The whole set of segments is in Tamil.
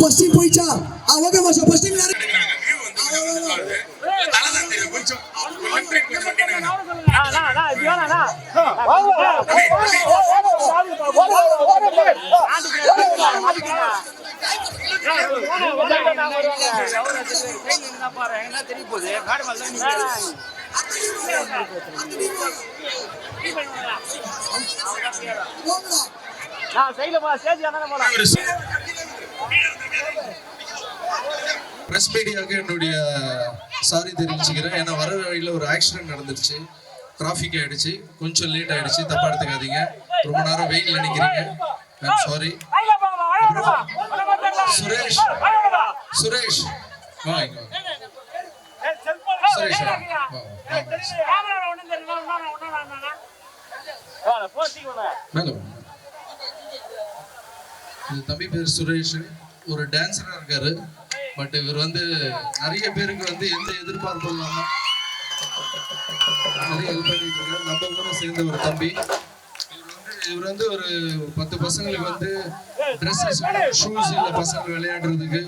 பஸ்டிங் போயிச்சா? ஓகே மாஸ்டர் பஸ்டிங் யாரு? பிரஸ் மீடியாவுக்கு என்னுடைய சாரி தெரிவிச்சுக்கிறேன். ஏன்னா வர வழியில் ஒரு ஆக்சிடென்ட் நடந்துருச்சு, டிராஃபிக் ஆயிடுச்சு, கொஞ்சம் லேட் ஆயிடுச்சு, தப்பா எடுத்துக்காதீங்க. ரொம்ப நேரம் வெயிட்ல நினைக்கிறீங்க, சாரி. சுரேஷ் சுரேஷ் வாங்க சுரேஷ் தம்பி பேர் சுரேஷ், ஒரு டான்ஸரா இருக்காரு. பட் இவர் வந்து நிறைய பேருக்கு வந்து எந்த எதிர்பார்ப்பும் இல்லாம நிறைய ஹெல்ப் பண்ணிட்டு இருக்காரு. நம்ம கூட சேர்ந்த ஒரு தம்பி. இவர் வந்து ஒரு 10 பசங்களுக்கு வந்து ட்ரெஸ்ஸஸ், ஷூஸ் இல்லை பசங்க விளையாடுறதுக்கு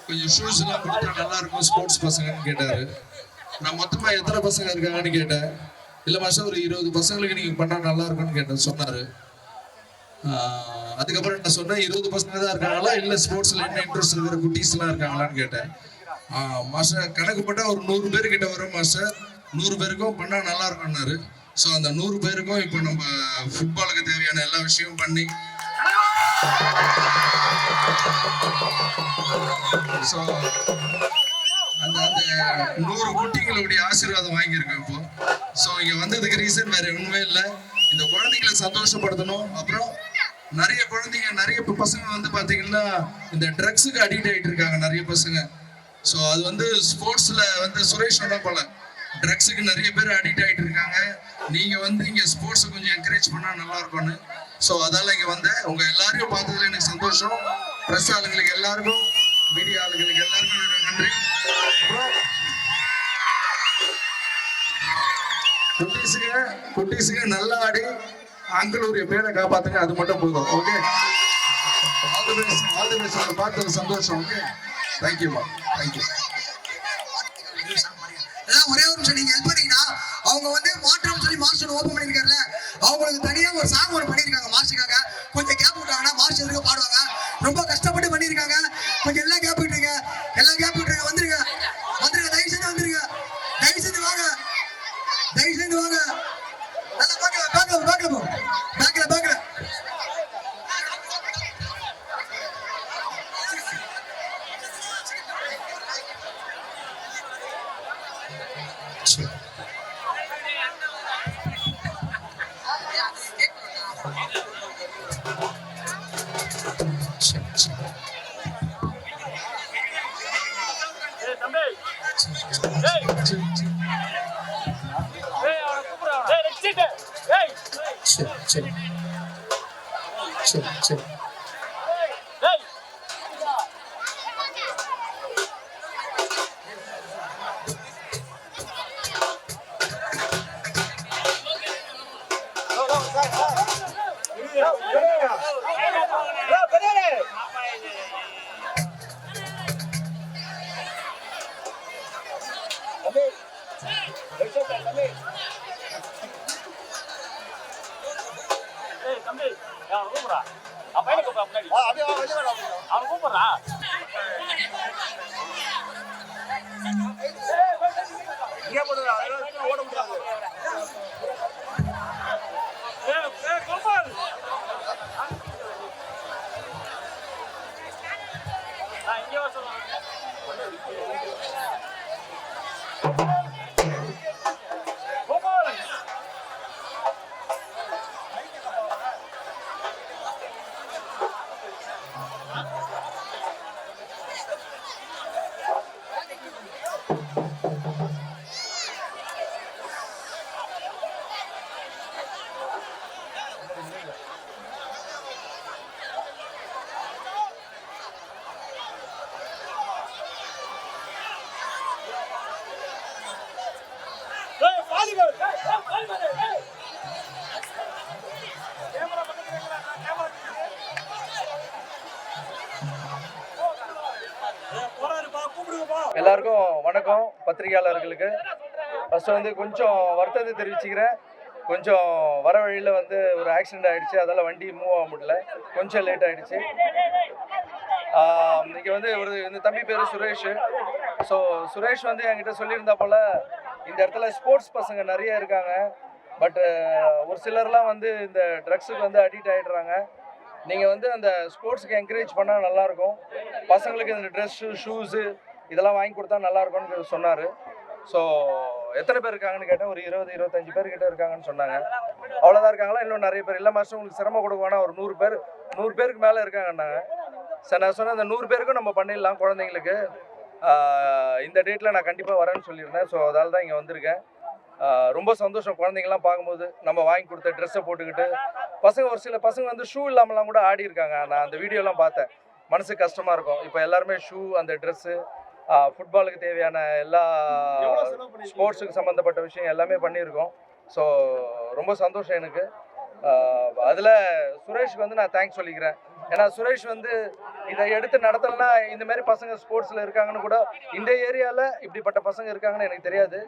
கொஞ்சம் ஷூஸ் எல்லாம் கொடுத்தா நல்லா இருக்கும் ஸ்போர்ட்ஸ் பசங்கன்னு கேட்டாரு. நான் மொத்தமா எத்தனை பசங்க இருக்காங்கன்னு கேட்டேன். இல்லை மாஸ்டர் ஒரு 20 பசங்களுக்கு நீங்க பண்ணா நல்லா இருக்கும்னு கேட்டேன் சொன்னாரு. அதுக்கப்புறம் என்ன சொன்னேன், 20 பசங்க தான் இருக்காங்களா இல்லை ஸ்போர்ட்ஸ்ல என்ன இன்ட்ரெஸ்ட் இருக்கிற குட்டீஸ் எல்லாம் இருக்காங்களான்னு கேட்டேன். மாஸ்டர் கணக்கு போட்டா ஒரு 100 பேர் கிட்ட வரும் மாஸ்டர், 100 பேருக்கும் பண்ணா நல்லா இருக்கும்னாரு. ஸோ அந்த 100 பேருக்கும் இப்போ நம்ம ஃபுட்பாலுக்கு தேவையான எல்லா விஷயமும் பண்ணி ஸோ அந்த 100 குட்டிகளுடைய ஆசீர்வாதம் வாங்கியிருக்கோம் இப்போ. ஸோ இங்க வந்ததுக்கு ரீசன் வேற ஒண்ணுமே இல்லை, இந்த குழந்தைகளை சந்தோஷப்படுத்தணும். அப்புறம் நிறைய குழந்தைங்க, நிறைய பசங்க வந்து பாத்தீங்கன்னா இந்த ட்ரக்ஸுக்கு அடிக்ட் ஆகிட்டு இருக்காங்க நிறைய பசங்க. ஸோ அது வந்து ஸ்போர்ட்ஸ்ல வந்து சுரேஷ் தான் போல ட்ரக்ஸுக்கு நிறைய பேர் அடிக்ட் ஆகிட்டு இருக்காங்க. நீங்க வந்து இங்க ஸ்போர்ட்ஸை கொஞ்சம் என்கரேஜ் பண்ணா நல்லா இருக்கும்னு. ஸோ அதால இங்க வந்து உங்க எல்லாரையும் பார்த்ததுல எனக்கு சந்தோஷம். ப்ரெஸ் ஆளுங்களுக்கு எல்லாருக்கும், மீடியா ஆளுங்களுக்கு எல்லாருக்கும் நன்றி. குட்டீஸுக்கு நல்லா ஆடி அங்களுடைய பேரை காப்பாத்துங்க, அது மட்டும் போதும். Okay, all the best. பார்த்தது சந்தோஷம். ஓகே, தேங்க்யூமா, தேங்க்யூ. ஒரே ஒரு நிமிஷம் நீங்க ஹெல்ப் பண்ணீங்கன்னா, அவங்க வந்து மாற்றம் சொல்லி மாஸ்டர் ஓபன் பண்ணிருக்காருல, அவங்களுக்கு தனியா ஒரு சாங் ஒன்று பண்ணிருக்காங்க மாஸ்டருக்காக. கொஞ்சம் கேப் விட்டாங்கன்னா மாஸ்டர் பாடுவாங்க. ரொம்ப கஷ்டப்பட்டு பண்ணிருக்காங்க, கொஞ்சம் எல்லாம் கேப் விட்டுருங்க. கேப் விட்டுருங்க. வந்துருங்க வந்துருங்க, தயவு செஞ்சு வந்துருங்க, தயவு செஞ்சு வாங்க, தயவு செஞ்சு வாங்க. நல்லா பாக்கல பாக்கல பாக்கல பாக்கல பாக்கல. எல்லாருக்கும் வணக்கம். பத்திரிகையாளர்களுக்கு ஃபர்ஸ்ட் வந்து கொஞ்சம் வருத்தத்தை தெரிவிச்சுக்கிறேன். கொஞ்சம் வர வழியில் வந்து ஒரு ஆக்சிடென்ட் ஆகிடுச்சு, அதெல்லாம் வண்டி மூவ் ஆக முடியல, கொஞ்சம் லேட் ஆகிடுச்சு. இன்றைக்கி வந்து இந்த தம்பி பேர் சுரேஷ். ஸோ சுரேஷ் வந்து என்கிட்ட சொல்லியிருந்தா போல் இந்த இடத்துல ஸ்போர்ட்ஸ் பசங்க நிறைய இருக்காங்க, பட்டு ஒரு சிலர்லாம் வந்து இந்த ட்ரக்ஸுக்கு வந்து அடிக்ட் ஆகிடுறாங்க. நீங்கள் வந்து அந்த ஸ்போர்ட்ஸுக்கு என்கரேஜ் பண்ணால் நல்லாயிருக்கும். பசங்களுக்கு இந்த ட்ரெஸ்ஸு ஷூஸு இதெல்லாம் வாங்கி கொடுத்தா நல்லாயிருக்கும்னு சொன்னார். ஸோ எத்தனை பேர் இருக்காங்கன்னு கேட்டேன். ஒரு 20-25 பேர் கிட்ட இருக்காங்கன்னு சொன்னாங்க. அவ்வளோதான் இருக்காங்களா? இன்னும் நிறைய பேர் இல்லை மாஸ்டர், உங்களுக்கு சிரமம் கொடுக்குவானா? ஒரு 100 பேருக்கு மேலே இருக்காங்கன்னாங்க. சார் நான் சொன்னேன், அந்த 100 பேருக்கும் நம்ம பண்ணிடலாம் குழந்தைங்களுக்கு. இந்த டேட்டில் நான் கண்டிப்பாக வரேன்னு சொல்லியிருந்தேன். ஸோ அதால் தான் இங்கே வந்திருக்கேன். ரொம்ப சந்தோஷம் குழந்தைங்கள்லாம் பார்க்கும்போது. நம்ம வாங்கி கொடுத்த ட்ரெஸ்ஸை போட்டுக்கிட்டு ஒரு சில பசங்க வந்து ஷூ இல்லாமலாம் கூட ஆடி இருக்காங்க. நான் அந்த வீடியோலாம் பார்த்தேன், மனசுக்கு கஷ்டமாக இருக்கும். இப்போ எல்லாருமே ஷூ, அந்த ட்ரெஸ்ஸு, ஃபுட்பாலுக்கு தேவையான எல்லா ஸ்போர்ட்ஸுக்கு சம்மந்தப்பட்ட விஷயம் எல்லாமே பண்ணியிருக்கோம். ஸோ ரொம்ப சந்தோஷம் எனக்கு. அதில் சுரேஷ்க்கு வந்து நான் தேங்க்ஸ் சொல்லிக்கிறேன். ஏன்னா சுரேஷ் வந்து இதை எடுத்து நடத்தலைன்னா இந்த மாதிரி பசங்க ஸ்போர்ட்ஸில் இருக்காங்கன்னு கூட, இந்த ஏரியாவில் இப்படிப்பட்ட பசங்க இருக்காங்கன்னு எனக்கு தெரியாது.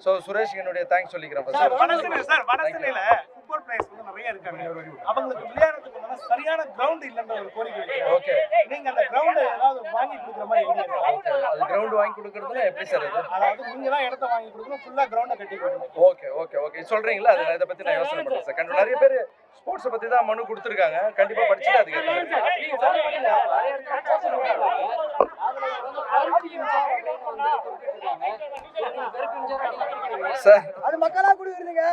ஸோ சுரேஷ்க்கு என்னுடைய தேங்க்ஸ் சொல்லிக்கிறேன். ஃபுட்பால் பிளேயர்ஸ் வந்து நிறைய இருக்காங்க. அவங்களுக்கு விளையாடுறதுக்கு வந்து சரியான கிரவுண்ட் இல்லன்ற ஒரு கோரிக்கை இருக்கு. ஓகே, நீங்க அந்த கிரவுண்ட் ஏதாவது வாங்கி கொடுக்குற மாதிரி ஐடியா ஓகே. அது கிரவுண்ட் வாங்கி கொடுக்கறதுல எப்படி சார் அது? அதாவது நீங்க தான் இடத்த வாங்கி கொடுக்கணும், ஃபுல்லா கிரவுண்ட கட்டி கொடுக்கணும். ஓகே ஓகே ஓகே சொல்றீங்களா? அது இதை பத்தி நான் யோசனை பண்றேன் சார். கண்டிப்பா நிறைய பேர் ஸ்போர்ட்ஸை பத்தி தான் மனு கொடுத்துருக்காங்க. கண்டிப்பா படிச்சுட்டு அதுக்கு சார் அது மக்களா குடியிருந்தீங்க.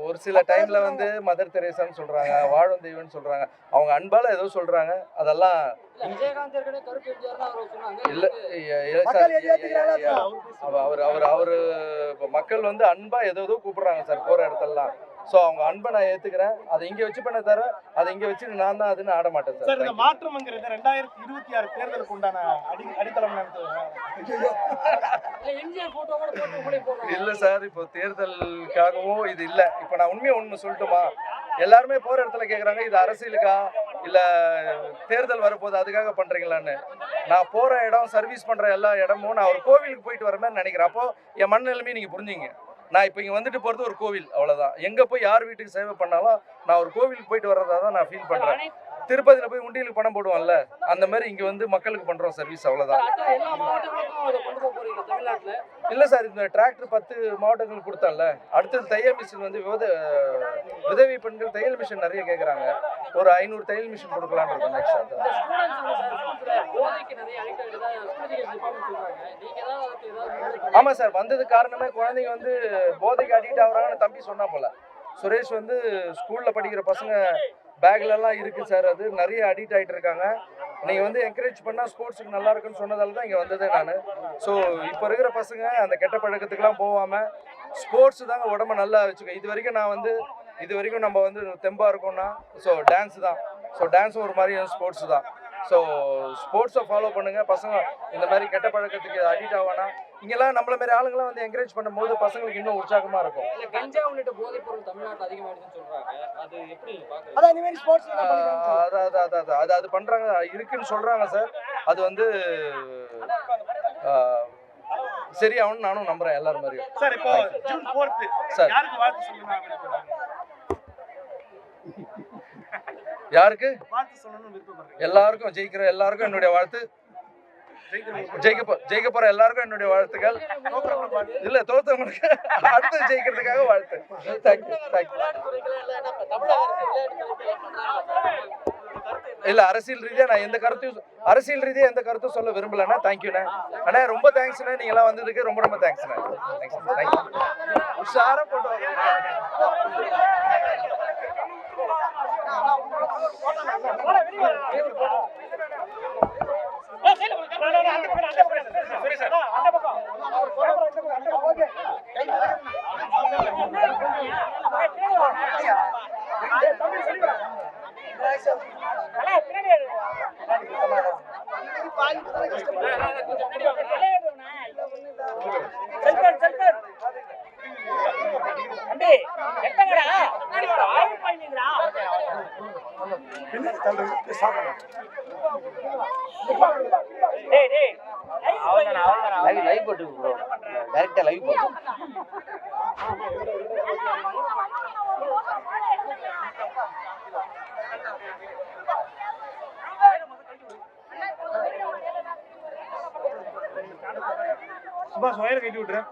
ஒரு சில டைம்ல வந்து மதர் தெரேசான்னு சொல்றாங்க, வாழும் தெய்வம்னு சொல்றாங்க, அவங்க அன்பால ஏதோ சொல்றாங்க. அதெல்லாம் இல்ல அவரு மக்கள் வந்து அன்பா ஏதோ கூப்பிடுறாங்க சார் போற இடத்துலலாம். ஸோ அவங்க அன்பை நான் ஏத்துக்கிறேன். அதை இங்க வச்சு பண்ண தர, அதை இங்க வச்சு நான் தான் அதுன்னு ஆட மாட்டேன் சார். சார் இந்த மாற்றம்ங்கிறது 2026 தேர்தலுக்கு உண்டான அடித்தளம் இல்ல சார். இப்போ தேர்தலுக்காகவும் இது இல்ல. இப்போ நான் உண்மை சொல்லட்டுமா? எல்லாருமே போற இடத்துல கேக்குறாங்க, இது அரசியலுக்கா இல்ல தேர்தல் வரப்போது அதுக்காக பண்றீங்களான்னு. நான் போற இடம், சர்வீஸ் பண்ற எல்லா இடமும் நான் ஒரு கோவிலுக்கு போயிட்டு வர மாதிரி நினைக்கிறேன். அப்போ என் மனநிலைமையை நீங்க புரிஞ்சுங்க. நான் இப்போ இங்கே வந்துட்டு போகிறது ஒரு கோவில், அவ்வளோதான். எங்கே போய் யார் வீட்டுக்கு சேவை பண்ணாலும் நான் ஒரு கோவிலுக்கு போயிட்டு வர்றதா தான் நான் ஃபீல் பண்ணுறேன். திருப்பதியில போய் உண்டியலுக்கு பணம் போடுவோம்ல, அந்த மாதிரி இங்க வந்து மக்களுக்கு பண்றோம் சர்வீஸ், அவ்வளவுதான். எல்லா மாவட்டங்களுக்கும் அதை கொண்டு போக போறீங்க தமிழ்நாட்டுல? இல்ல சார், இந்த டிராக்டர் 10 மாவட்டங்களுக்கு கொடுத்தால, அடுத்தது தையல் மிஷின் வந்து விதவை பெண்கள் தையல் மிஷின் நிறைய கேட்குறாங்க. ஒரு 500 தையல் மிஷின் கொடுக்கலான்னு இருக்கோம் நெக்ஸ்ட். இந்த ஸ்டூடெண்ட்ஸ் வந்து சார் ஸ்கூல்ஸ்ல போதைக்கு நிறைய அடிக்ட் ஆகிட்டு ஸ்கூல் டிபார்ட்மெண்ட் சொல்றாங்க. நீங்க ஏதாவது அதுக்கு ஏதாவது? ஆமா சார், வந்தது காரணமே குழந்தைங்க வந்து போதைக்கு அடிக்ட் ஆகுறாங்கன்னு தம்பி சொன்னா போல. சுரேஷ் வந்து ஸ்கூல்ல படிக்கிற பசங்க பேக்ல எல்லாம் இருக்கு சார், அது நிறைய அடிக்ட் ஆகிட்டு இருக்காங்க. நீங்க வந்து என்கரேஜ் பண்ணா ஸ்போர்ட்ஸுக்கு நல்லா இருக்குன்னு சொன்னதால தான் இங்க வந்ததே நான். ஸோ இப்போ இருக்கிற பசங்க அந்த கெட்ட பழக்கத்துக்குலாம் போகாம ஸ்போர்ட்ஸ் தாங்க உடம்ப நல்லா வச்சுக்க. இது வரைக்கும் நம்ம வந்து தெம்பா இருக்கோம்னா ஸோ டான்ஸ் தான். ஸோ டான்ஸும் ஒரு மாதிரி ஸ்போர்ட்ஸ் தான். ஸோ ஸ்போர்ட்ஸை ஃபாலோ பண்ணுங்க. பசங்க இந்த மாதிரி கெட்ட பழக்கத்துக்கு அடிக்ட் ஆவானா, இங்கெல்லாம் நம்மள மாதிரி ஆளுங்களாம் வந்து என்கரேஜ் பண்ணும்போது பசங்களுக்கு இன்னும் உற்சாகமா இருக்கும். இல்ல கஞ்சா உள்ளிட்ட போதைப் பொருள் தமிழ்நாட்டில் அதிகமாயிடுச்சுன்னு சொல்றாங்க. அது எப்படி பாக்குறீங்க? அதான் இந்த மாதிரி ஸ்போர்ட்ஸ் அது பண்றாங்க, இருக்குன்னு சொல்றாங்க சார். அது வந்து சரியாகும்னு நானும் நம்புறேன் எல்லாரும் மாதிரியும். சார் இப்போ ஜூன் 4th சார் யாருக்கு வாழ்த்து சொல்லணும்? யாருக்கு வாழ்த்து சொல்லணும்னு விருப்பப்படுறீங்க? எல்லாருக்கும், ஜெயிக்கிற எல்லாருக்கும் என்னுடைய வாழ்த்து. ஜெயிக்க போற எல்லாருக்கும் என்னுடைய வாழ்த்துக்கள். இல்ல தோத்தவங்களுக்கு அடுத்து ஜெயிக்கிறதுக்காக வாழ்த்து. தேங்க்யூ. இல்ல அரசியல் ரீதியா நான் எந்த கருத்தும் சொல்ல விரும்பலண்ணா. தேங்க்யூண்ணே. அண்ணா ரொம்ப தேங்க்ஸ்ண்ணே, நீங்க எல்லாம் வந்ததுக்கு ரொம்ப தேங்க்ஸ்ண்ணே. தேங்க்யூ. உஷாரா போட்டு லைவ் போட்டு ப்ரோ, டைரக்டா லைவ் போட்டு. சுபாஷ் வயரை கட்டி விட்டுறேன்.